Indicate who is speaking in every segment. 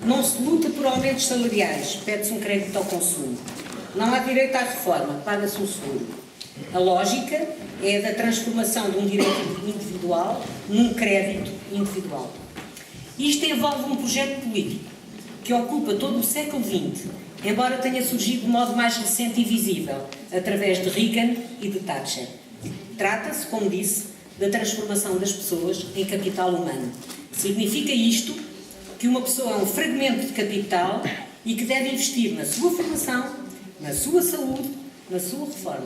Speaker 1: Não se luta por aumentos salariais, pede-se um crédito ao consumo. Não há direito à reforma, paga-se um seguro. A lógica é a da transformação de um direito individual num crédito individual. Isto envolve um projeto político que ocupa todo o século XX, embora tenha surgido de modo mais recente e visível, através de Reagan e de Thatcher. Trata-se, como disse, da transformação das pessoas em capital humano. Significa isto que uma pessoa é um fragmento de capital e que deve investir na sua formação, na sua saúde, na sua reforma.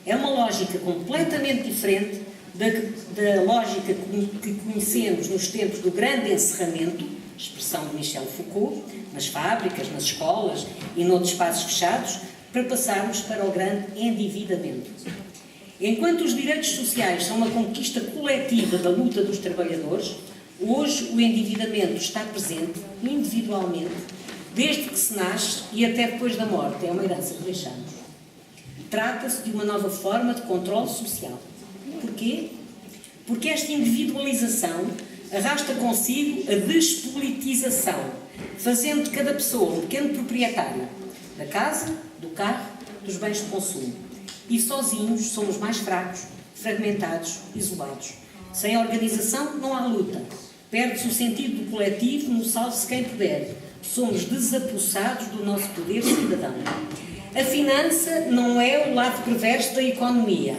Speaker 1: É uma lógica completamente diferente da lógica que conhecemos nos tempos do grande encerramento, expressão de Michel Foucault, nas fábricas, nas escolas e noutros espaços fechados, para passarmos para o grande endividamento. Enquanto os direitos sociais são uma conquista coletiva da luta dos trabalhadores, hoje o endividamento está presente individualmente, desde que se nasce e até depois da morte. É uma herança que deixamos. Trata-se de uma nova forma de controle social. Porquê? Porque esta individualização arrasta consigo a despolitização, fazendo de cada pessoa um pequeno proprietário da casa, do carro, dos bens de consumo. E sozinhos somos mais fracos, fragmentados, isolados. Sem organização não há luta. Perde-se o sentido do coletivo no salve-se quem puder. Somos desapossados do nosso poder cidadão. A finança não é o lado perverso da economia,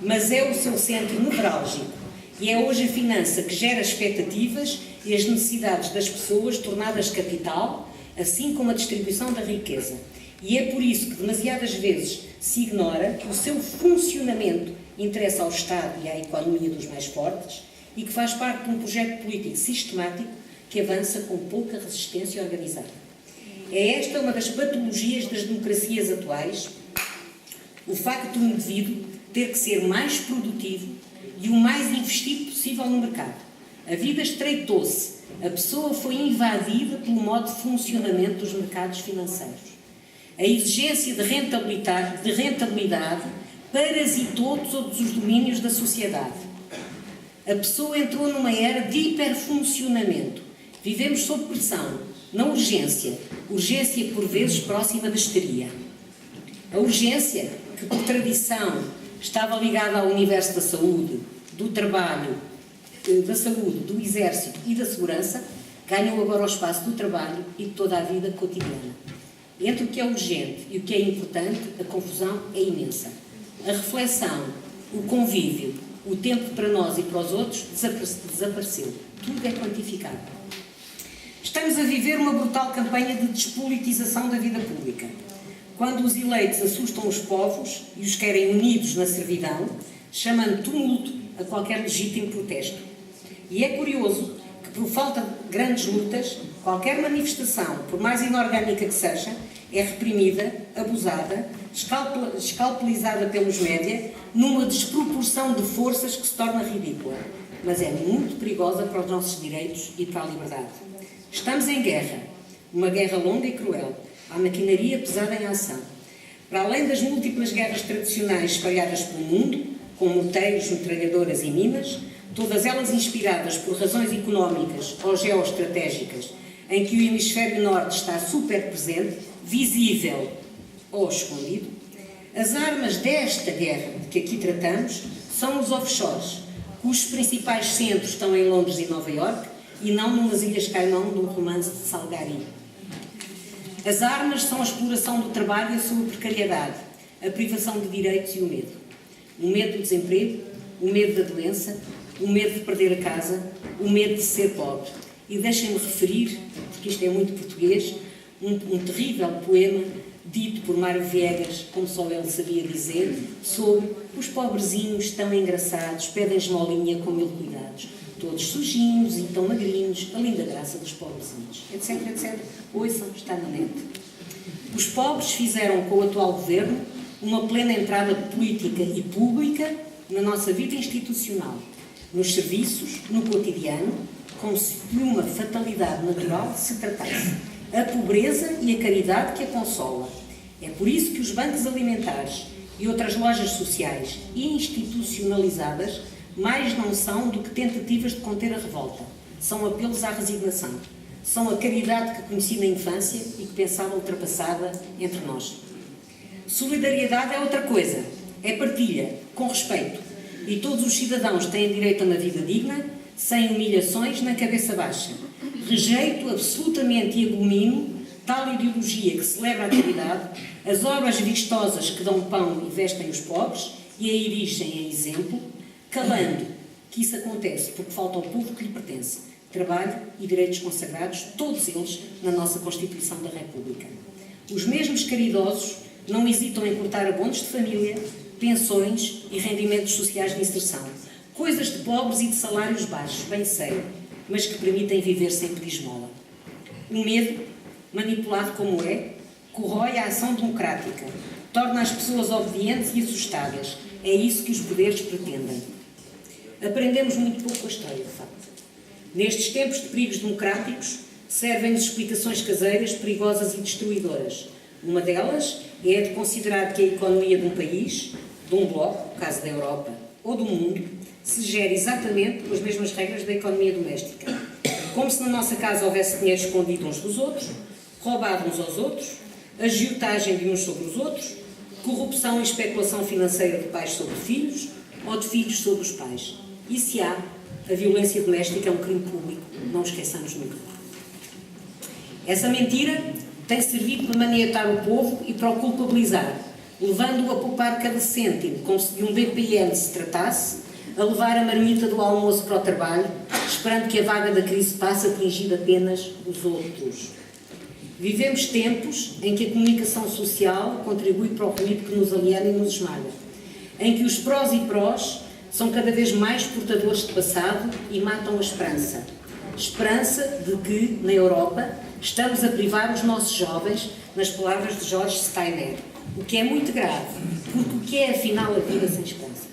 Speaker 1: mas é o seu centro nevrálgico. E é hoje a finança que gera expectativas e as necessidades das pessoas tornadas capital, assim como a distribuição da riqueza. E é por isso que demasiadas vezes se ignora que o seu funcionamento interessa ao Estado e à economia dos mais fortes e que faz parte de um projeto político sistemático que avança com pouca resistência organizada. É esta uma das patologias das democracias atuais, o facto do indivíduo ter que ser mais produtivo e o mais investido possível no mercado. A vida estreitou-se, a pessoa foi invadida pelo modo de funcionamento dos mercados financeiros. A exigência de rentabilidade parasitou todos os domínios da sociedade. A pessoa entrou numa era de hiperfuncionamento. Vivemos sob pressão, na urgência por vezes próxima da histeria. A urgência, que por tradição estava ligada ao universo da saúde, do trabalho, da saúde, do exército e da segurança, ganhou agora o espaço do trabalho e de toda a vida cotidiana. Entre o que é urgente e o que é importante, a confusão é imensa. A reflexão, o convívio, o tempo para nós e para os outros desapareceu. Tudo é quantificado. Estamos a viver uma brutal campanha de despolitização da vida pública. Quando os eleitos assustam os povos e os querem unidos na servidão, chamando tumulto a qualquer legítimo protesto. E é curioso que, por falta de grandes lutas, qualquer manifestação, por mais inorgânica que seja, é reprimida, abusada, escalpelizada pelos média, numa desproporção de forças que se torna ridícula. Mas é muito perigosa para os nossos direitos e para a liberdade. Estamos em guerra, uma guerra longa e cruel. Há maquinaria pesada em ação. Para além das múltiplas guerras tradicionais espalhadas pelo mundo, com morteiros, metralhadoras e minas, todas elas inspiradas por razões económicas ou geoestratégicas, em que o hemisfério norte está super presente, visível ou escondido, as armas desta guerra de que aqui tratamos são os offshores, cujos principais centros estão em Londres e Nova Iorque e não numas ilhas Caimão de um romance de Salgari. As armas são a exploração do trabalho e a sua precariedade, a privação de direitos e o medo. O medo do desemprego, o medo da doença, o medo de perder a casa, o medo de ser pobre. E deixem-me referir, porque isto é muito português, um terrível poema dito por Mário Viegas, como só ele sabia dizer, sobre os pobrezinhos tão engraçados, pedem esmolinha com mil cuidados, todos sujinhos e tão magrinhos, a linda graça dos pobrezinhos, etc, etc. Ouçam, está na net. Os pobres fizeram com o atual governo uma plena entrada política e pública na nossa vida institucional, nos serviços, no cotidiano, como se de uma fatalidade natural se tratasse. A pobreza e a caridade que a consola. É por isso que os bancos alimentares e outras lojas sociais institucionalizadas mais não são do que tentativas de conter a revolta. São apelos à resignação. são a caridade que conheci na infância e que pensava ultrapassada entre nós. Solidariedade é outra coisa, é partilha, com respeito, e todos os cidadãos têm direito a uma vida digna, sem humilhações na cabeça baixa. Rejeito absolutamente e abomino tal ideologia que celebra a caridade, as obras vistosas que dão pão e vestem os pobres e a erigem em exemplo, calando que isso acontece porque falta ao povo que lhe pertence trabalho e direitos consagrados, todos eles na nossa Constituição da República. Os mesmos caridosos não hesitam em cortar abonos de família, pensões e rendimentos sociais de inserção, coisas de pobres e de salários baixos, bem sei, mas que permitem viver sem pedir esmola. O medo, manipulado como é, corrói a ação democrática, torna as pessoas obedientes e assustadas. É isso que os poderes pretendem. Aprendemos muito pouco com a história, de facto. Nestes tempos de perigos democráticos, servem-nos explicações caseiras, perigosas e destruidoras. Uma delas é a de considerar que a economia de um país, de um bloco, no caso da Europa, ou do mundo, se gere exatamente pelas mesmas regras da economia doméstica. Como se na nossa casa houvesse dinheiro escondido uns dos outros, roubado uns aos outros, agiotagem de uns sobre os outros, corrupção e especulação financeira de pais sobre filhos ou de filhos sobre os pais. E se há, a violência doméstica é um crime público, não esqueçamos nunca. Essa mentira tem servido para maniatar o povo e para o culpabilizar, levando-o a poupar cada cêntimo, como se de um BPM se tratasse, a levar a marmita do almoço para o trabalho, esperando que a vaga da crise passe atingindo apenas os outros. Vivemos tempos em que a comunicação social contribui para o ruído que nos aliena e nos esmaga, em que os prós e prós são cada vez mais portadores de passado e matam a esperança. Esperança de que, na Europa, estamos a privar os nossos jovens, nas palavras de George Steiner, o que é muito grave, porque o que é afinal a vida sem esperança?